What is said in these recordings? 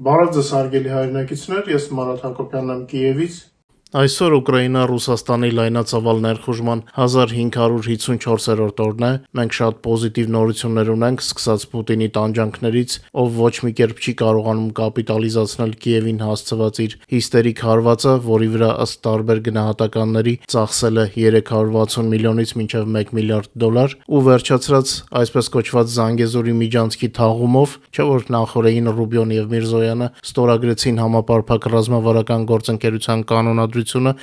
Բարև ձեզ հարգելի հայրենակիցներ, ես Մարատ Հակոբյանն եմ Կիևից։ Այսօր Ուկրաինա-Ռուսաստանի լայնածավալ ներխուժման 1554-րդ օրն է։ Մենք շատ պոզիտիվ նորություններ ունենք, սկսած Պուտինի տանջանքներից, ով ոչ մի կերպ չի կարողանում կապիտալիզացնել Կիևին հասցված իր հիստերիկ հարվածը, որի վրա ըստ տարբեր գնահատականների ծախսել է 360 միլիոնից մինչև 1 միլիարդ դոլար, ու վերջացրած այսպես կոչված Զանգեզուրի միջանցքի թաղումով, չէ՞ որ նախորդին Ռուբիոն եւ Միրզոյանը ստորագրեցին համապարփակ ռազմավարական գործընկերության կանոնադրությունը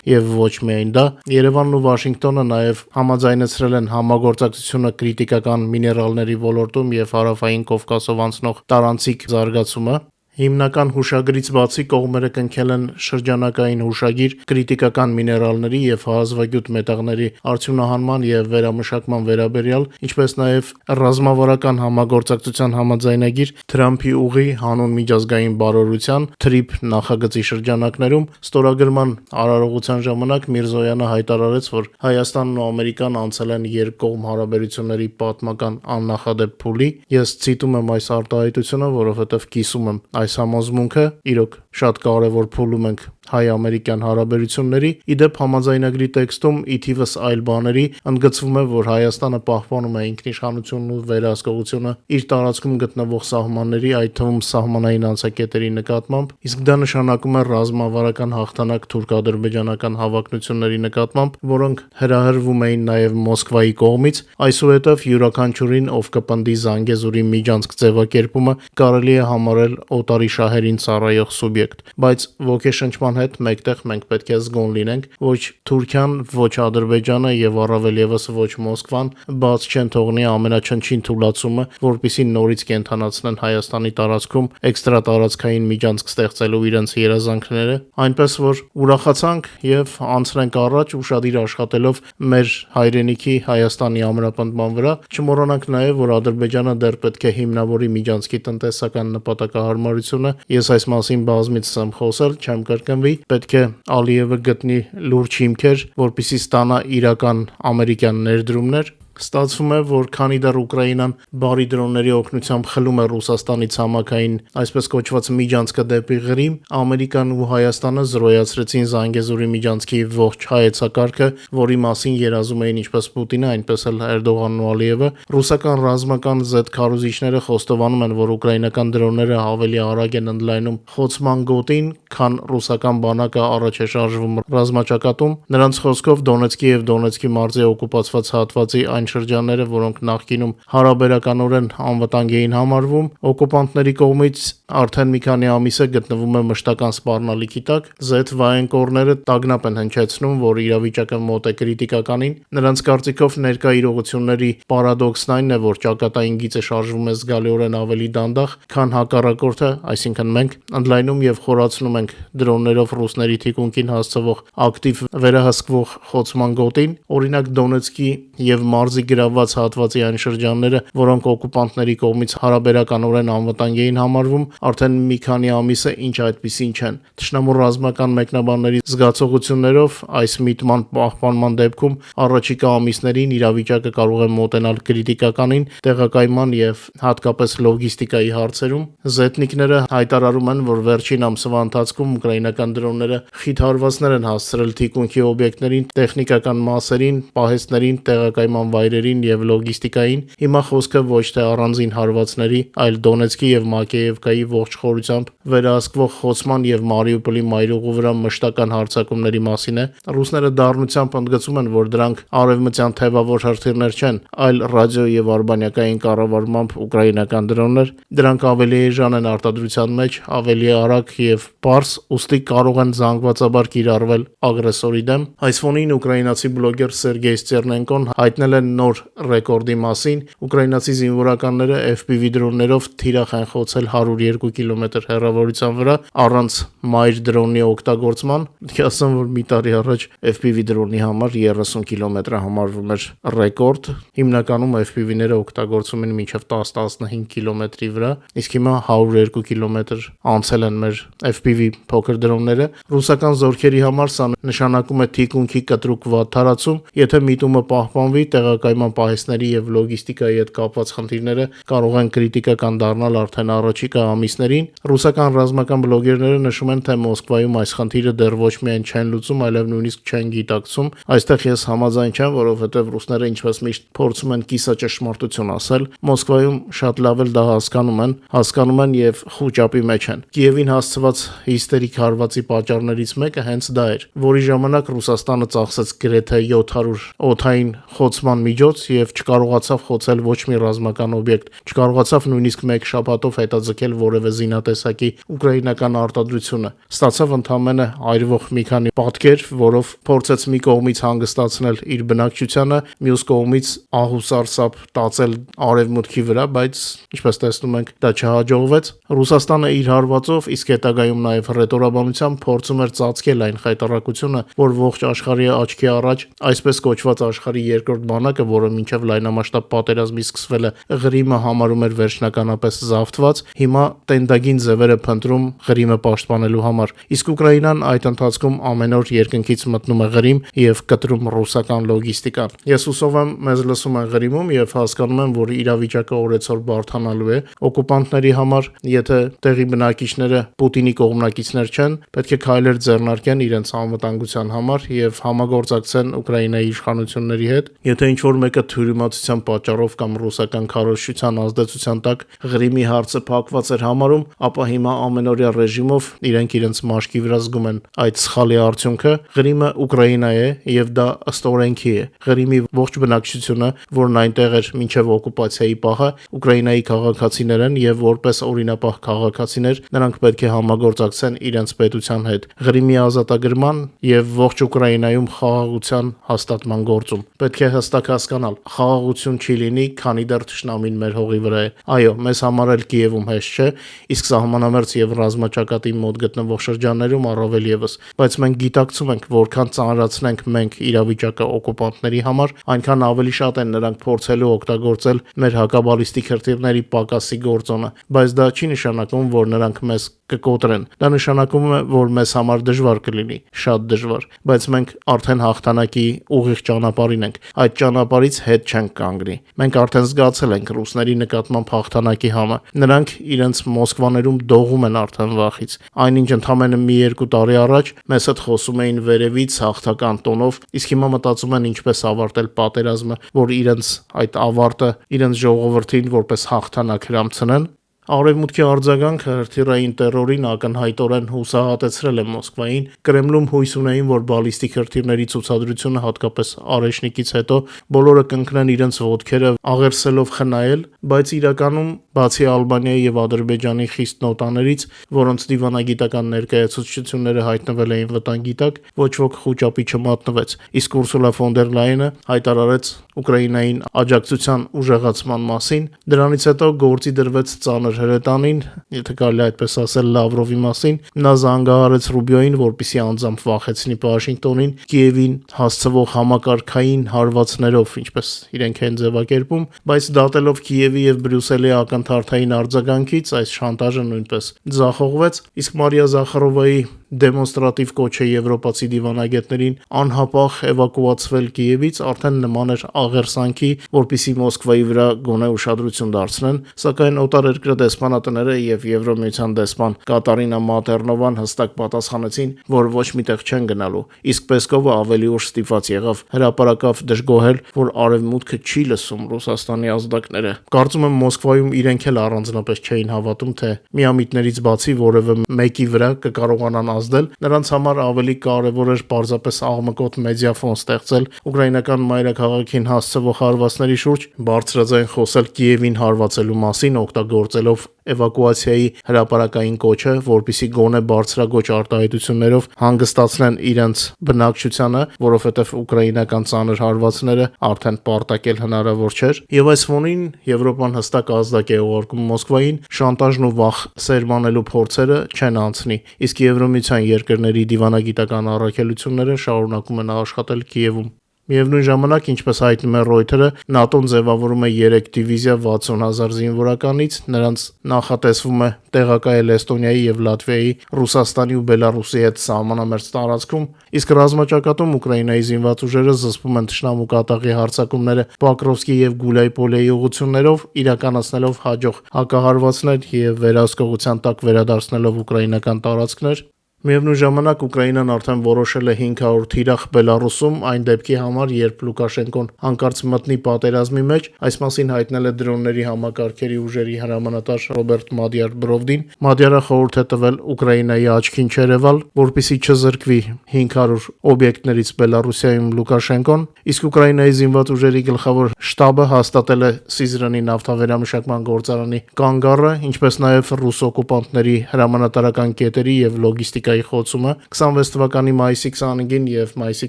եւ ոչ միայն դա, Երևանն ու Վաշինգտոնը նաեւ համաձայնեցրել են համագործակցությունը քրիտիկական միներալների ոլորտում եւ Հարավային Կովկասով անցնող տարանցիկ զարգացումը։ Հիմնական հուշագրից բացի կողմերը կնքել են շրջանակային հուշագիր քրիտիկական միներալների եւ հազվագյուտ մետաղների արդյունահանման եւ վերամշակման վերաբերյալ, ինչպես նաեւ ռազմավարական համագործակցության համաձայնագիր Թրամփի ուղի հանուն միջազգային բարօրության TRIP նախագծի շրջանակներում ստորագրման արարողության ժամանակ Միրզոյանը հայտարարեց, որ Հայաստանն ու Ամերիկան անցել են երկկողմ հարաբերությունների պատմական աննախադեպ փուլի։ Ես ցիտում եմ այս արտահայտությունը, որովհետեւ կիսում եմ այս համոզմունքը, իրոք շատ կարևոր փուլում ենք հայ-ամերիկյան հարաբերությունների, իդեպ համաձայնագրի տեքստում ի թիվս այլ բաների ընդգծվում է, որ Հայաստանը պահպանում է ինքնիշխանությունն ու վերահսկողությունը իր տարածքում գտնվող սահմանների, այդ թվում սահմանային անցակետերի նկատմամբ, իսկ դա նշանակում է ռազմավարական հաղթանակ թուրք-ադրբեջանական հավակնությունների նկատմամբ, որոնք հրահրվում էին նաև Մոսկվայի կողմից, այսուհետև յուրաքանչյուրին, ով կպնդի Զանգեզուրի միջանցք ձևակերպումը, կարելի է համարել օտարի շահերին ծառայող սուբյեկտ, բայց ոգեշնչման հետ մեկտեղ մենք պետք է զգոն լինենք, ոչ Թուրքիան, ոչ Ադրբեջանը եւ առավել եւս ոչ Մոսկվան բաց չեն թողնի ամենաչնչին թուլացումը, որպիսի նորից կենթանացնեն Հայաստանի տարածքում էքստրատարածքային միջանցք ստեղծելու իրենց երազանքները, այնպես որ ուրախացանք եւ անցնենք առաջ ուշադիր աշխատելով մեր հայրենիքի Հայաստանի ամրապնդման վրա, չմոռանանք նաեւ, որ Ադրբեջանը դեռ պետք է հիմնավորի միջանցքի տնտեսական նպատակահարմարությունը, ես այս մասին բազմից եմ խոսել, չեմ կրկնվի, պետք է Ալիևը գտնի լուրջ հիմքեր, որպեսզի ստանա իրական ամերիկյան ներդրումներ։ Ստացվում է, որ քանի դեռ Ուկրաինան բարի դրոնների օգնությամբ խլում է Ռուսաստանի ցամաքային այսպես կոչված միջանցքը դեպի Ղրիմ, Ամերիկան ու Հայաստանը զրոյացրեցին Զանգեզուրի միջանցքի ողջ հայեցակարգը, որի մասին երազում էին ինչպես Պուտինը, այնպես էլ Էրդողանն ու Ալիևը։ Ռուսական ռազմական Z քարոզիչները խոստովանում են, որ ուկրաինական դրոնները ավելի արագ են ընդլայնում խոցման գոտին, քան ռուսական բանակը առաջ է շարժվում ռազմաճակատում։ Նրանց խոսքով Դոնեցկի եւ Դոնեցկի մարզի օկուպացված հատվածի այն շրջանները, որոնք նախկինում հարաբերականորեն անվտանգ էին համարվում, օկուպանտների կողմից արդեն մի քանի ամիս է գտնվում է մշտական սպառնալիքի տակ։ Z վայենկորները տագնապ են հնչեցնում, որ իրավիճակը մոտ է քրիտիկականին։ Նրանց կարծիքով ներկա իրողությունների պարադոքսն այն է, որ ճակատային գիծը շարժվում է զգալիորեն ավելի դանդաղ, քան հակառակորդը, այսինքն մենք ընդլայնում եւ խորացնում ենք դրոններով ռուսների թիկունքին հասցվող ակտիվ վերահսկվող խոցման գոտին, օրինակ Դոնեցկի եւ մարզի գրավված հատվածի այն շրջանները, որոնք օկուպանտների կողմից հարաբերականորեն անվտանգ էին համարվում, արդեն մի քանի ամիս է ինչ այդպիսին չեն։ Թշնամու ռազմական մեկնաբանների զգացողություններով այս միտման պահպանման դեպքում առաջիկա ամիսներին իրավիճակը կարող է մոտենալ քրիտիկականին տեղակայման եւ հատկապես լոգիստիկայի հարցերում։ Զետնիկները հայտարարում են, որ վերջին ամսվա ընթացքում ուկրաինական դրոնները խիտ հարվածներ են հասցրել թիկունքի օբյեկտներին, տեխնիկական մասերին, պահեստներին, տեղակայման վայրերին եւ լոգիստիկային։ Հիմա խոսքը ոչ թե առանձին հարվածների, այլ Դոնեցկի եւ Մակեևկայի ողջ խորությամբ վերահսկվող խոցման եւ Մարիուպոլի մայրուղու վրա մշտական հարձակումների մասին է։ Ռուսները դառնությամբ ընդգծում են, որ դրանք արևմտյան թևավոր հրթիռներ չեն, այլ ռադիո եւ արբանյակային կառավարմամբ ուկրաինական դրոններ։ Դրանք ավելի էժան են արտադրության մեջ, ավելի արագ եւ պարզ, ուստի կարող են զանգվածաբար կիրառվել ագրեսորի դեմ։ Այս ֆոնին ուկրաինացի բլոգեր Սերգեյ Ստերնենկոն հայտնել են նոր ռեկորդի մասին։ Ուկրաինացի զինվորականները FPV դրոններով թիրախ են խոցել 102 կիլոմետր հեռավորության վրա առանց մայր դրոնի օգտագործման։ Պետք է ասեմ, որ մի տարի առաջ FPV դրոնի համար 30 կիլոմետրը համարվում էր ռեկորդ։ Հիմնականում FPV-ները օգտագործում են մինչև 10-15 կիլոմետրի վրա, իսկ հիմա 102 կիլոմետր անցել են մեր FPV փոքր դրոնները։ Ռուսական զորքերի համար սա նշանակում է թիկունքի կտրուկ վատ թարացում, եթե միտումը պահպանվի, տեղական տեղակայման պահեստների եւ լոգիստիկայի հետ կապված խնդիրները կարող են քրիտիկական դառնալ արդեն առաջիկա ամիսներին, ռուսական ռազմական բլոգերները նշում են, թե Մոսկվայում այս խնդիրը դեռ ոչ միայն չեն լուծում, այլև նույնիսկ չեն գիտակցում։ Այստեղ ես համաձայն չեմ, որովհետեւ ռուսները ինչպես միշտ փորձում են կիսաճշմարտություն ասել, Մոսկվայում շատ լավ էլ դա հասկանում են եւ խոճապի մեջ են։ Կիևին հասցված հիստերիկ հարվածի պատճառներից մեկը հենց դա էր, որի ժամանակ Ռուսաստանը ծախսեց գրեթե 700 օդային խոցման միջոց եւ չկարողացավ խոցել ոչ մի ռազմական օբյեկտ, չկարողացավ նույնիսկ մեկ շաբաթով հետաձգել որևէ զինատեսակի ուկրաինական արտադրությունը։ Ստացավ ընդամենը այրվող մի քանի պատկեր, որով փորձեց մի կողմից հանգստացնել իր բնակչությանը, մյուս կողմից ահուսարսափ տածել արևմուտքի վրա, բայց ինչպես տեսնում ենք, դա չհաջողվեց։ Ռուսաստանը իր հարվածով, իսկ հետագայում նաև հռետորաբանությամբ փորձում էր ծածկել այն խայտառակությունը, որ ողջ աշխարհի աչքի առաջ այսպես կոչված աշխարհի երկրորդ բանակը, որը մինչև լայնամասշտաբ պատերազմի սկսվելը Ղրիմը համարում էր վերջնականապես զավթված, հիմա տենդագին ձևեր է փնտրում Ղրիմը պաշտպանելու համար։ Իսկ Ուկրաինան այդ ընթացքում ամեն օր երկնքից մտնում է Ղրիմ եւ կտրում ռուսական լոգիստիկան։ Ես հուսով եմ, մեզ լսում են Ղրիմում եւ հասկանում են, որ իրավիճակը օրեցօր բարդանալու է։ Օկուպանտների համար, եթե տեղի բնակիչները Պուտինի կողմնակիցներ չեն, պետք է քայլեր ձեռնարկեն իրենց անվտանգության համար եւ համագործակցեն Ուկրաինայի իշխանությունների հետ։ Եթե ինչ-որ մեկը թյուրիմացության պատճառով կամ ռուսական քարոզչության ազդեցության տակ Ղրիմի հարցը փակված էր համարում, ապա հիմա ամենօրյա ռեժիմով իրենք իրենց մաշկի վրա զգում են այդ սխալի արդյունքը։ Ղրիմը Ուկրաինա է եւ դա ըստ օրենքի է։ Ղրիմի ողջ բնակչությունը, որն այնտեղ էր մինչև օկուպացիայի պահը, Ուկրաինայի քաղաքացիներ են եւ որպես օրինապահ քաղաքացիներ նրանք պետք է համագործակցեն իրենց պետության հետ Ղրիմի ազատագրման եւ ողջ Ուկրաինայում խաղաղության հաստատման գործում։ Պետք է հստակ հասկանալ, խաղաղություն չի լինի, քանի դեռ թշնամին մեր հողի վրա է։ Այո, մեզ համար էլ Կիևում հեշտ չէ, իսկ սահմանամերձ եւ ռազմաճակատի մոտ գտնվող շրջաններում առավել եւս, բայց մենք գիտակցում ենք, որքան ծանրացնենք մենք իրավիճակը օկուպանտների համար, այնքան ավելի շատ են նրանք փորձելու օգտագործել մեր հակաբալիստիկ հրթիռների պակասի գործոնը, բայց դա չի նշանակում, որ նրանք մեզ կկոտրեն։ Դա նշանակում է, որ մեզ համար դժվար կլինի, շատ դժվար, բայց մենք արդեն հաղթանակի ուղիղ ճանապարհին ենք։ Այդ ճանապարհից հետ չենք կանգնի։ Մենք արդեն զգացել ենք ռուսների նկատմամբ հաղթանակի համը։ Նրանք իրենց Մոսկվաներում դողում են արդեն վախից։ Այնինչ ընդամենը մի 2 տարի առաջ մեզ հետ խոսում էին վերևից հաղթական տոնով, իսկ հիմա մտածում են ինչպես ավարտել պատերազմը, որ իրենց այդ ավարտը իրենց ժողովրդին որպես հաղթանակ հրամցնեն։ Արևմուտքի արձագանքը հրթիռային տերորին ակնհայտորեն հուսահատեցրել է Մոսկվային։ Կրեմլում հույս ունեին, որ բալիստիկ հրթիռների ցուցադրությունը, հատկապես Արեշնիկից հետո, բոլորը կընկնեն իրենց ոտքերը աղերսելով խնայել, բայց իրականում, բացի Ալբանիայի եւ Ադրբեջանի խիստ նոտաներից, որոնց դիվանագիտական ներկայացուցչությունները հայտնվել էին վտանգի տակ, ոչ ոք խոճապի չմատնվեց։ Իսկ Ուրսուլա ֆոն դեր Լայենը հայտարարեց Ուկրաինային աջակցության ուժեղացման մասին։ Դրանից հետո գործի դրվեց ծանր հրետանին, եթե կարելի այդպես ասել, Լավրովի մասին։ Նա զանգահարեց Ռուբիոյին, որպեսզի անձամբ վախեցնի Վաշինգտոնին Կիևին հասցվող համակարգային հարվածներով, ինչպես իրենք են ձևակերպում, բայց դատելով Կիևի եւ Բրյուսելի ակնթարթային արձագանքից, այս շանտաժը նույնպես ձախողվեց։ Իսկ Մարիա Զախարովայի դեմոնստրատիվ կոչը եվրոպացի դիվանագետներին անհապաղ էվակուացվել Կիևից արդեն նման էր աղերսանքի, որպիսի Մոսկվայի վրա գոնե ուշադրություն դարձնեն, սակայն օտարերկրյա դեսպանատները եւ Եվրոմիության դեսպան Կատարինա Մատերնովան հստակ պատասխանեցին, որ ոչ միտեղ չեն գնալու, իսկ Պեսկովը ավելի ուշ ստիպված եղավ հրապարակավ դժգոհել, որ արևմուտքը չի լսում Ռուսաստանի ազդակները։ Կարծում եմ Մոսկվայում իրենք էլ առանձնապես չէին հավատում, թե միամիտներից բացի որևէ մեկի վրա կկարողանան ազդել, նրանց համար ավելի կարևոր էր պարզապես աղմկոտ մեդիաֆոն ստեղծել ուկրաինական մայրաքաղաքին հասցվող հարվածների շուրջ, բարձրաձայն խոսել Կիևին հարվածելու մասին, օգտագործելով էվակուացիայի հրապարակային կոչը, որպեսզի գոնե բարձրագոչ արտահայտություններով հանգստացնեն իրենց բնակչությանը, որովհետև ուկրաինական ծանր հարվածները արդեն պարտակել հնարավոր չէր։ Եվ այս ֆոնին Եվրոպան հստակ ազդակ է ուղարկում Մոսկվային, շանտաժն ու վախ սերմանելու փորձերը չեն անցնի, իսկ Եվրոմիության երկրների դիվանագիտական առաքելությունները շարունակում են աշխատել Կիևում։ Միևնույն ժամանակ, ինչպես հայտնում է Reuters-ը, ՆԱՏՕ-ն ձևավորում է 3 դիվիզիա 60,000 զինվորականից, նրանց նախատեսվում է տեղակայել Էստոնիայի եւ Լատվիայի, Ռուսաստանի ու Բելարուսի հետ սահմանամերձ տարածքում, իսկ ռազմաճակատում Ուկրաինայի զինված ուժերը զսպում են թշնամու կատաղի հարձակումները Պոկրովսկի եւ Գուլայպոլեի ուղղություններով, իրականացնելով հաջող հակահարվածներ եւ վերահսկողության տակ վերադարձնելով ուկրաինական տարածքներ։ Միևնույն ժամանակ Ուկրաինան արդեն որոշել է 500 թիրախ Բելարուսում այն դեպքի համար, երբ Լուկաշենկոն հանկարծ մտնի պատերազմի մեջ, այս մասին հայտնել է դրոնների համակարգերի ուժերի հրամանատար Ռոբերտ Մադյար-Բրովդին։ Մադյարը խորհուրդ է տվել Ուկրաինայի աչքին չերևալ, որպեսզի չզրկվի 500 օբյեկտներից Բելարուսիայում Լուկաշենկոն, իսկ Ուկրաինայի զինված ուժերի գլխավոր շտաբը հաստատել է Սիզրանի նավթավերամշակման գործարանի կանգառը, ինչպես նաև ռուս օկուպանտների հրամանատարական կետերի եւ լոգիստիկայի խոցումը 26 թվականի մայիսի 25-ին եւ մայիսի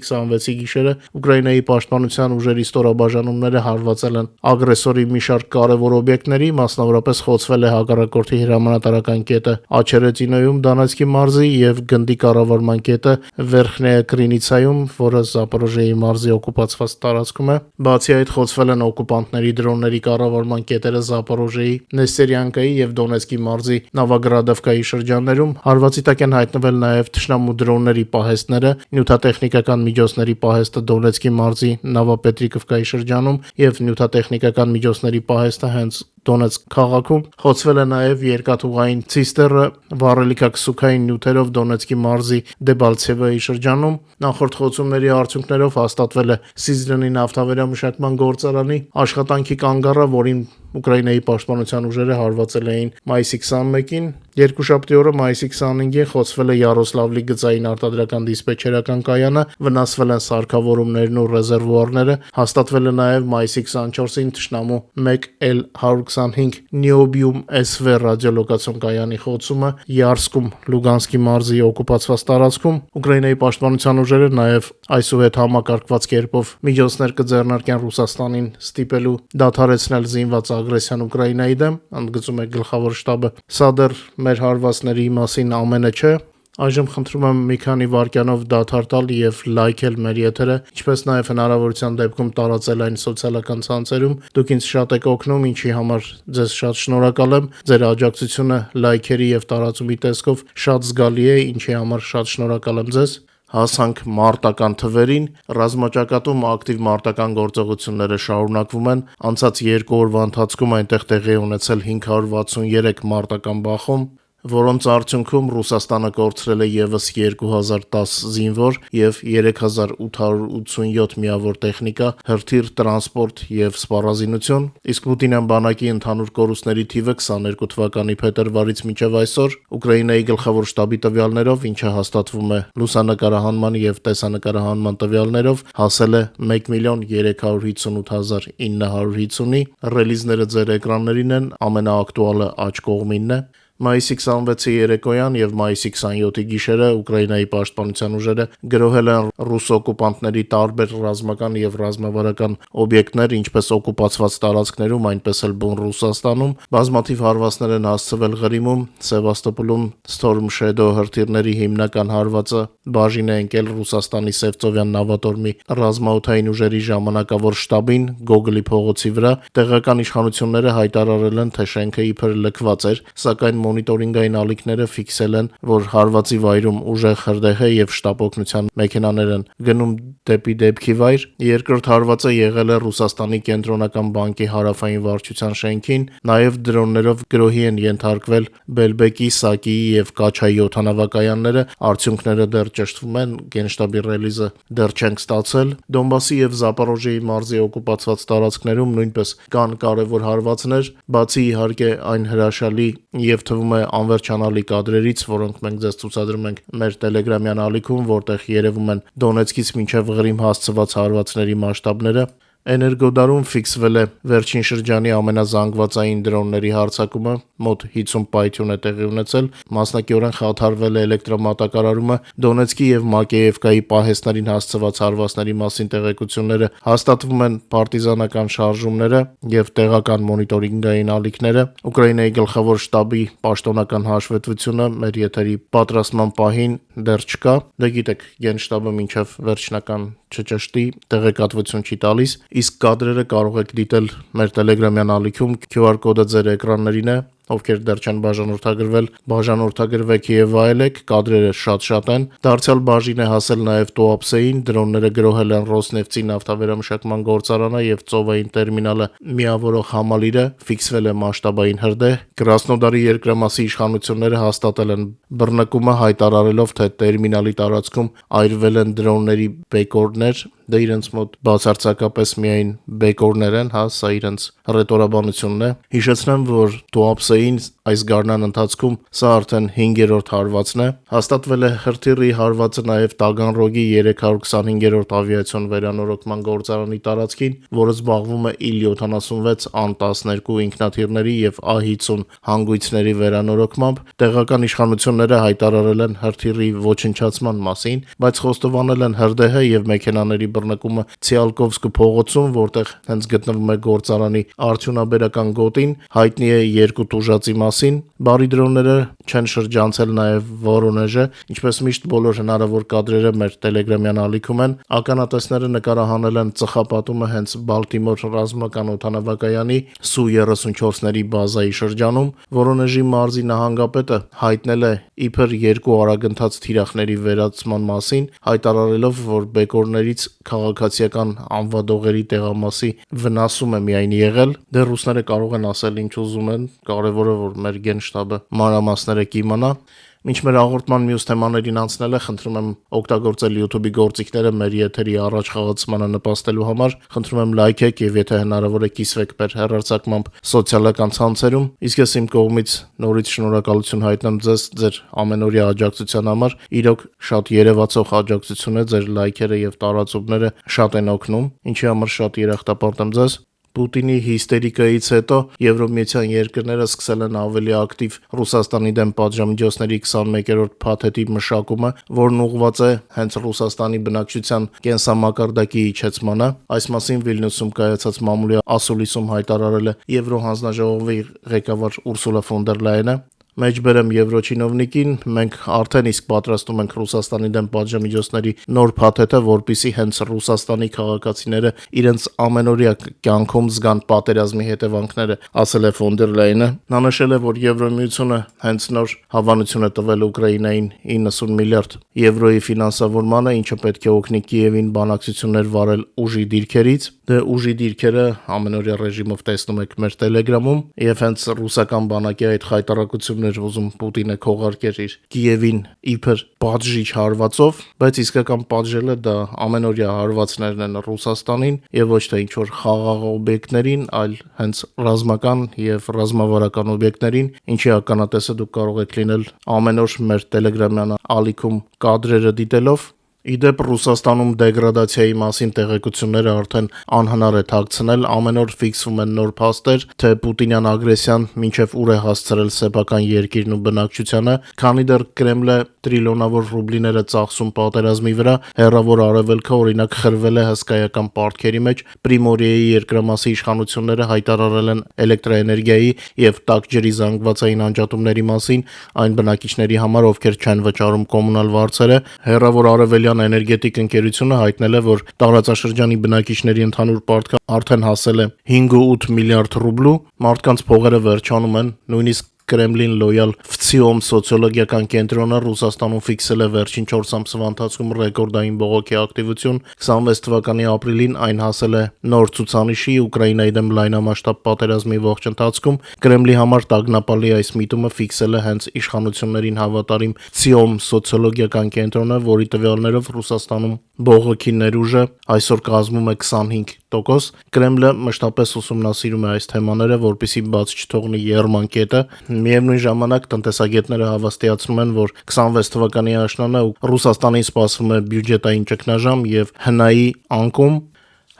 26-ի գիշերը Ուկրաինայի պաշտպանության ուժերի ստորաբաժանումները հարվածել են ագրեսորի մի շարք կարևոր օբյեկտների, մասնավորապես խոցվել է հակառակորդի հրամանատարական կետը Աչերետինոյում Դոնեցկի մարզի եւ գնդի կառավարման կետը Վերխնեյա Կրինիցայում, որը Զապորոժիեի մարզի օկուպացված տարածքում է։ Բացի այդ խոցվել են օկուպանտների դրոնների կառավարման կետերը Զապորոժիեի, Նեսтерյանկայի եւ Դոնեցկի մարզի Նովոգրադովկայի շրջաններում։ Հարվածի տակ են հայտնվել նաև թշնամու դրոնների պահեստները, նյութատեխնիկական միջոցների պահեստը Դոնեցկի մարզի Նովոպետրիկովկայի շրջանում եւ նյութատեխնիկական միջոցների պահեստը հենց Դոնեցկ քաղաքում։ Խոցվել է նաև երկաթուղային ցիստերը վառելիքաքսուքային նյութերով Դոնեցկի մարզի Դեբալցևոյի շրջանում։ Նախորդ խոցումների արդյունքներով հաստատվել է Սիզրանի նավթավերամշակման գործարանի աշխատանքի կանգառը, որին Ուկրաինայի պաշտպանության ուժերը հարվածել էին մայիսի 21-ին։ Երկուշաբթի օրը մայիսի 25-ին խոցվել է Յարոսլավլի գծային արտադրական դիսպեչերական կայանը, վնասվել են սարքավորումներն ու ռեզերվուարները, հաստատվել է նաև մայիսի 24-ին թշնամու 1L125 Նիոբիում SV ռադիոլոկացիոն կայանի խոցումը Յարսկում Լուգանսկի մարզի օկուպացված տարածքում։ Ուկրաինայի պաշտպանության ուժերը նաև այսուհետ համակարգված կերպով միջոցներ կձեռնարկեն Ռուսաստանին ստիպելու դադարեցնել զինված ագրեսիան Ուկրաինայի դեմ, ընդգծում է գլխավոր շտաբը։ Սա դեռ մեր հարվածների մասին ամենը չէ։ Այժմ խնդրում եմ մի քանի վայրկյանով դադար տալ եւ լայքել մեր եթերը, ինչպես նաեւ հնարավորության դեպքում տարածել այն սոցիալական ցանցերում։ Դուք ինձ շատ եք օգնում, ինչի համար ձեզ շատ շնորհակալ եմ։ Ձեր աջակցությունը լայքերի եւ տարածումի տեսքով շատ զգալի է, ինչի համար շատ շնորհակալ եմ ձեզ։ Հասանք մարտական թվերին, ռազմաճակատում ակտիվ մարտական գործողությունները շարունակվում են, անցած 2 օրվա ընթացքում այնտեղ տեղի ունեցել 563 մարտական բախում, որոնց արդյունքում Ռուսաստանը կորցրել է ևս 2010 զինվոր եւ 3887 միավոր տեխնիկա, հրթիռ, տրանսպորտ եւ սպառազինություն, իսկ Պուտինյան բանակի ընդհանուր կորուստների թիվը 22 թվականի փետրվարից մինչև այսօր Ուկրաինայի գլխավոր շտաբի տվյալներով, ինչը հաստատվում է լուսանկարահանման եւ տեսանկարահանման տվյալներով, հասել է 1,258,950-ի։ Ռելիզները ձեր էկրաններին են, ամենաակտուալը աջ կողմինն է։ Մայիսի 26-ի երեկոյան եւ մայիսի 27-ի գիշերը Ուկրաինայի պաշտպանության ուժերը գրոհել են ռուս օկուպանտների տարբեր ռազմական եւ ռազմավարական օբյեկտներ, ինչպես օկուպացված տարածքներում, այնպես էլ բուն Ռուսաստանում։ Բազմաթիվ հարվածներ են հասցվել Ղրիմում, Սևաստոպոլում Storm Shadow հրթիռների հիմնական հարվածը բաժին է ընկել Ռուսաստանի Սևծովյան նավատորմի ռազմաօդային ուժերի ժամանակավոր շտաբին Գոգլի փողոցի վրա։ Տեղական իշխանությունները հայտարարել են, թե շենքը իբր լքված էր, սակայն մոնիտորինգային ալիքները ֆիքսել են, որ հարվածի վայրում ուժեղ հրդեհ է եւ շտապ օգնության մեքենաներ են գնում դեպի դեպքի վայր։ Երկրորդ հարվածը եղել է Ռուսաստանի կենտրոնական բանկի հարավային վարչության շենքին, նաեւ դրոններով գրոհի են ենթարկվել Բելբեկի, Սակիի եւ Կաչայի օդանավակայանները, արդյունքները դեռ ճշտվում են, Գենշտաբի ռելիզը դեռ չենք ստացել։ Դոնբասի եւ Զապորոժիեի մարզի օկուպացված տարածքներում նույնպես կան կարևոր հարվածներ, բացի իհարկե այն հրաշալի եւ թվում է անվերջանալի կադրերից, որոնք մենք ձեզ ցուցադրում ենք մեր Telegram-յան ալիքում, որտեղ երևում են Դոնեցկից մինչև Ղրիմ հասցված հարվածների մասշտաբները։ Էներգոդարում ֆիքսվել է վերջին շրջանի ամենազանգվածային դրոնների հարձակումը, մոտ 50 պայթյուն է տեղի ունեցել, մասնակիորեն խաթարվել է էլեկտրամատակարարումը, Դոնեցկի եւ Մակեևկայի պահեստներին հասցված հարվածների մասին տեղեկությունները հաստատվում են պարտիզանական շարժումները եւ տեղական մոնիտորինգային ալիքները։ Ուկրաինայի գլխավոր շտաբի պաշտոնական հաշվետվությունը մեր եթերի պատրաստման պահին դեռ չկա։ Դե գիտեք, Գենշտաբը մինչև վերջնական չճշտի, տեղեկատվություն չի տալիս, իսկ կադրերը կարող եք դիտել մեր Telegram-յան ալիքում, QR կոդը ձեր էկրաններին է, ովքեր դեռ չեն բաժանորդագրվել, բաժանորդագրվեք եւ վայելեք, կադրերը շատ են։ Դարձյալ բաժին է հասել նաեւ Туапսեին, դրոնները գրոհել են Ռոսնեֆտի նավթավերամշակման գործարանը եւ ծովային տերմինալը միավորող համալիրը, ֆիքսվել է մասշտաբային հրդեհ։ Կրասնոդարի երկրամասի իշխանությունները հաստատել են բռնկումը, հայտարարելով, թե տերմինալի տարածքում այրվել են դրոնների բեկորներ, դա իրենց մոտ բացարձակապես միայն բեկորներ են, սա իրենց ռետորաբանությունն է։ Հիշեցնեմ, որ Туапսեին այս գարնան ընթացքում սա արդեն 5-րդ հարվածն է։ Հաստատվել է հրթիռի հարվածը նաև Տագանրոգի 325-րդ ավիացիոն վերանորոգման գործարանի տարածքին, որը զբաղվում է Il-76 An-12 ինքնաթիռների եւ A-50 հանգույցների վերանորոգմամբ։ Տեղական իշխանությունները հայտարարել են հրթիռի ոչնչացման մասին, բայց խոստովանել են հրդեհը եւ մեքենաների բռնկումը Ցիալկովսկու փողոցում, որտեղ հենց գտնվում է գործարանի արդյունաբերական գոտին, հայտնի է երկու տուժածի մասին։ Բարի դրոնները չեն շրջանցել նաև Վորոնեժը, ինչպես միշտ բոլոր հնարավոր կադրերը մեր Telegram-յան ալիքում են։ Ականատեսները նկարահանել են ծխապատումը հենց Բալտիմոր ռազմական օդանավակայանի Su-34-ների բազայի շրջանում։ Վորոնեժի մարզի նահանգապետը հայտնել է իբր երկու արագընթաց թիրախների վերացման մասին, հայտարարելով, որ բեկորներից քաղաքացիական անվադողերի տեղամասի վնասում է միայն եղել։ Դեռ ռուսները կարող են ասել ինչ ուզում են, կարևորը որ մեր գենշտաբը մանրամասները կիմանա։ Մինչ մեր հաղորդման մյուս թեմաներին անցնելը, խնդրում եմ օգտագործել YouTube-ի գործիքները մեր եթերի առաջ խաղացմանը նպաստելու համար։ Խնդրում եմ լայքեք եւ եթե հնարավոր է կիսվեք մեր հեռարձակմամբ սոցիալական ցանցերում։ Իսկ ես իմ կողմից նորից շնորհակալություն հայտնեմ ձեզ ձեր ամենօրյա աջակցության համար։ Իրոք շատ երևացող աջակցություն է, ձեր լայքերը եւ տարածումները շատ են օգնում, ինչի համար շատ երախտապարտ եմ ձեզ։ Պուտինի հիստերիկայից հետո Եվրոմիության երկրները սկսել են ավելի ակտիվ Ռուսաստանի դեմ պատժամիջոցների 21-րդ փաթեթի մշակումը, որն ուղղված է հենց Ռուսաստանի բնակչության կենսամակարդակի իջեցմանը։ Այս մասին Վիլնյուսում կայացած մամուլի ասուլիսում հայտարարել է Եվրոհանձնաժողովի ղեկավար Ուրսուլա ֆոն դեր Լայենը։ Մեջբերեմ Եվրոչինովնիկին, մենք արդեն իսկ պատրաստում ենք Ռուսաստանի դեմ պատժամիջոցների նոր փաթեթը, որպիսի հենց Ռուսաստանի քաղաքացիները իրենց ամենօրյա կյանքում զգան պատերազմի հետևանքները, ասել է ֆոն դեր Լայենը։ Նա նշել է, որ Եվրոմիությունը հենց նոր հավանություն է տվել Ուկրաինային 90 միլիարդ եվրոյի ֆինանսավորմանը, ինչը պետք է օգնի Կիևին բանակցություններ վարել ուժի դիրքերից։ Դե ուժի դիրքերը ամենօրյա ռեժիմով տեսնում եք մեր Telegram-ում, եւ հենց ռուսական բանակի այդ խայտարակություններ ուզում Պուտինը քողարկեր իր Կիևին իբր պատժիչ հարվածով, բայց իսկական պատժելը դա ամենօրյա հարվածներն են Ռուսաստանին եւ ոչ թե ինչ-որ խաղաղ օբյեկտներին, այլ հենց ռազմական եւ ռազմավարական օբյեկտներին, ինչի ականատեսը դուք կարող եք լինել ամեն օր մեր Telegram-յան ալիքում կադրերը դիտելով։ Իդեպ Ռուսաստանում դեգրադացիայի մասին տեղեկությունները արդեն անհնար է թաքցնել, ամեն օր ֆիքսվում են նոր փաստեր, թե Պուտինյան ագրեսիան մինչև ուր է հասցրել սեփական երկիրն ու բնակչությանը, քանի դեռ Կրեմլը տրիլիոնավոր ռուբլիները ծախսում պատերազմի վրա, հեռավոր արևելքը օրինակ խրվել է հսկայական պարտքերի մեջ, Պրիմորիեի երկրամասի իշխանությունները հայտարարել են էլեկտրաէներգիայի եւ տաք ջրի զանգվածային անջատումների մասին այն բնակիչների համար, ովքեր չեն վճարում կոմունալ վարձերը, հեռավոր արևելյան էներգետիկ ընկերությունը հայտնել է, որ տարածաշրջանի բնակիչների ընդհանուր պարտքը արդեն հասել է 5.8 միլիարդ ռուբլու, մարդկանց փողերը վերջանում են, նույնիսկ Կրեմլին լոյալ ՎՑԻՕՄ սոցիոլոգիական կենտրոնը Ռուսաստանում ֆիքսել է վերջին 4 ամսվա ընթացքում ռեկորդային բողոքի ակտիվություն, 26 թվականի ապրիլին այն հասել է նոր ցուցանիշի Ուկրաինայի դեմ լայնամասշտաբ պատերազմի ողջ ընթացքում, Կրեմլի համար տագնապալի այս միտումը ֆիքսել է հենց իշխանություններին հավատարիմ ՎՑԻՕՄ սոցիոլոգիական կենտրոնը, որի տվյալներով Ռուսաստանում բողոքի ներուժը այսօր կազմում է 25%, Կրեմլը մշտապես ուսումնասիրում է այս թեմաները, որպեսզի բաց չթողնի եռմանկետը։ Միևնույն ժամանակ տնտեսագետները հավաստիացնում են, որ 26 թվականի աշնանը Ռուսաստանին սպասվում է բյուջետային ճգնաժամ եւ ՀՆԱ-ի անկում,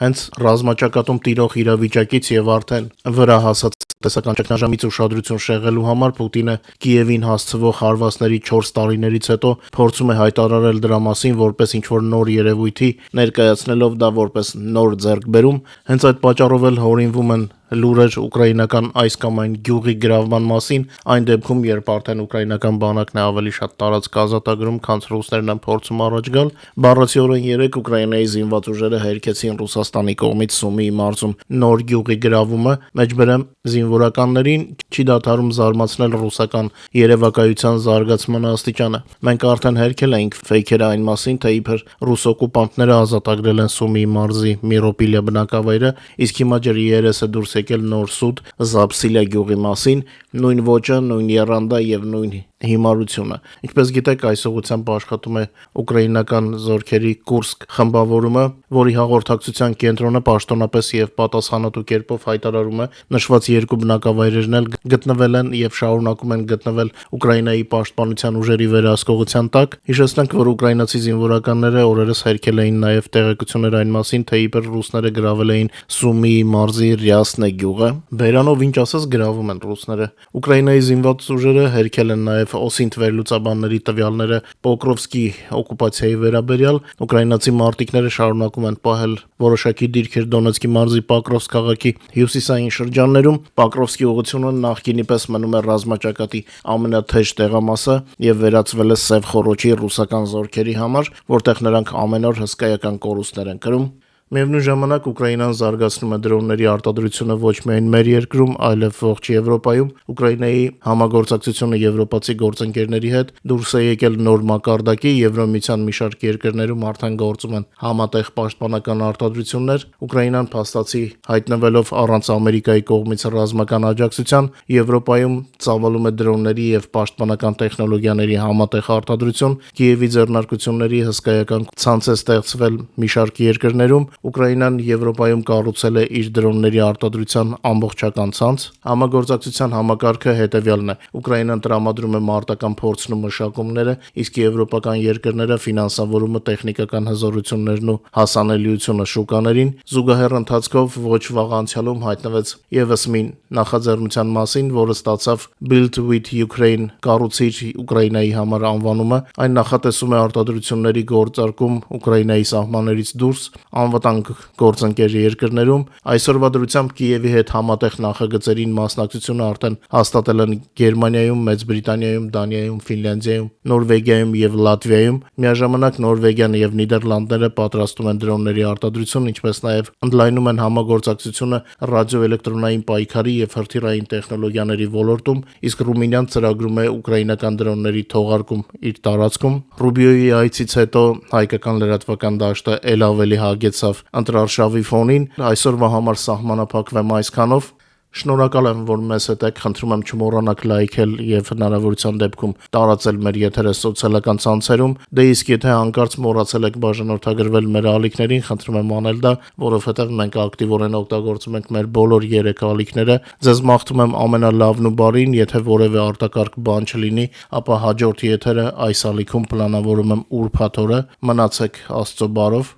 հենց ռազմաճակատում տիրող իրավիճակից եւ արդեն վրա հասած տնտեսական ճգնաժամից ուշադրություն շեղելու համար Պուտինը Կիևին հասցվող հարվածների 4 տարիներից հետո փորձում է հայտարարել դրա մասին որպես ինչ-որ նոր երևույթի, ներկայացնելով դա որպես նոր ձեռքբերում։ Հենց այդ պատճառով էլ հորինվում են լուրեր ուկրաինական այս կամ այն գյուղի գրավման մասին, այն դեպքում, երբ արդեն ուկրաինական բանակն է ավելի շատ տարածք ազատագրում, քան ռուսներն են փորձում առաջ գալ, բառացիորեն 3 Ուկրաինայի զինված ուժերը հերքեցին Ռուսաստանի կողմից Սումիի մարզում նոր գյուղի գրավումը, մեջբերեմ զինվորականներին չի դադարում զարմացնել ռուսական երևակայության զարգացման աստիճանը։ Մենք արդեն հերքել էինք ֆեյքերը այն մասին, թե իբր ռուս օկուպանտները ազատագրել են Սումիի մարզի Միրոպիլյա բնակավայրը, իսկ հիմա ջրի երեսը դուրս եկել նոր սուտ Զապսիլյա գյուղի մասին, նույն ոճը, նույն եռանդը եւ նույն հիմարությունը։ Ինչպես գիտեք, այս ուղղությամբ աշխատում է ուկրաինական զորքերի Կուրսկ խմբավորումը, որի հաղորդակցության կենտրոնը պաշտոնապես եւ պատասխանատու կերպով հայտարարում է նշված երկու բնակավայրերն էլ գտնվել են եւ շարունակում են գտնվել Ուկրաինայի պաշտպանության ուժերի վերահսկողության տակ։ Հիշեցնենք, որ ուկրաինացի զինվորականները օրերս հերքել էին նաեւ տեղեկություններ այն մասին, թե իբր ռուսները գրավել էին Սումիի մարզի Ռյասնե գյուղը։ Բերանով ինչ ասես գրավում են ռուսները։ Ուկրաինայի զինված ուժերը հերքել են նաեւ Օսինթ վերլուծաբանների տվյալները Պոկրովսկի օկուպացիայի վերաբերյալ, ուկրաինացի մարտիկները շարունակում են պահել որոշակի դիրքեր Դոնեցկի մարզի Պոկրովսկ քաղաքի հյուսիսային շրջաններում։ Պոկրովսկի ուղղությունը նախկինի պես մնում է ռազմաճակատի ամենաթեժ տեղամասը եւ վերածվել է Սև խոռոչի ռուսական զորքերի համար, որտեղ նրանք ամեն օր հսկայական կորուստներ են կրում։ Միևնույն ժամանակ Ուկրաինան զարգացնում է դրոնների արտադրությունը ոչ միայն մեր երկրում, այլև ողջ Եվրոպայում։ Ուկրաինայի համագործակցությունը եվրոպացի գործընկերների հետ դուրս է եկել նոր մակարդակի, Եվրոմիության մի շարք երկրներում արդեն գործում են համատեղ պաշտպանական արտադրություններ։ Ուկրաինան փաստացի հայտնվելով առանց Ամերիկայի կողմից ռազմական աջակցության, Եվրոպայում ծավալում է դրոնների եւ պաշտպանական տեխնոլոգիաների համատեղ արտադրություն։ Կիևի ձեռնարկությունների հսկայական ցանց է ստեղծվել մի շարք երկրներում։ Ուկրաինան Եվրոպայում կառուցել է իր դրոնների արտադրության ամբողջական ցանց։ Համագործակցության համակարգը հետևյալն է. Ուկրաինան տրամադրում է մարտական փորձն ու մշակումները, իսկ եվրոպական երկրները ֆինանսավորումը, տեխնիկական հզորություններն ու հասանելիությունը շուկաներին։ Զուգահեռ ընթացքով ոչ վաղ անցյալում հայտնվեց եւս մի նախաձեռնության մասին, որը ստացավ Build with Ukraine կառուցիր Ուկրաինայի համար անվանումը։ Այն նախատեսում է արտադրությունների գործարկում Ուկրաինայի սահմաններից դուրս անվտանգ գործընկեր երկրներում։ Այսօրվա դրությամբ Կիևի հետ համատեղ նախագծերին մասնակցությունը արդեն հաստատել են Գերմանիայում, Մեծ Բրիտանիայում, Դանիայում, Ֆինլանդիայում, Նորվեգիայում եւ Լատվիայում։ Միաժամանակ Նորվեգիան եւ Նիդերլանդները պատրաստում են դրոնների արտադրություն, ինչպես նաեւ ընդլայնում են համագործակցությունը ռադիոէլեկտրոնային պայքարի եւ հրթիռային տեխնոլոգիաների ոլորտում, իսկ Ռումինիան ծրագրում է ուկրաինական դրոնների թողարկում իր տարածքում։ Ռուբիոյի այցից հետո հայկական լրատվական դաշտը ել ավելի հագեցավ ընտրարշավի ֆոնին։ Այսօրվա համար սահմանափակվեմ այսքանով։ Շնորհակալ եմ, որ մեզ հետ եք, խնդրում եմ չմոռանաք լայքել եւ հնարավորության դեպքում տարածել մեր եթերը սոցիալական ցանցերում։ Դե իսկ եթե հանկարծ մոռացել եք բաժանորդագրվել մեր ալիքներին, խնդրում եմ անել դա, որովհետեւ մենք ակտիվորեն օգտագործում ենք մեր բոլոր 3 ալիքները։ Ձեզ մաղթում եմ ամենալավն ու բարին, եթե որևէ արտակարգ բան չլինի, ապա հաջորդ եթերը այս ալիքում պլանավորում եմ ուրբաթ օրը։ Մնացեք Աստծո բարով։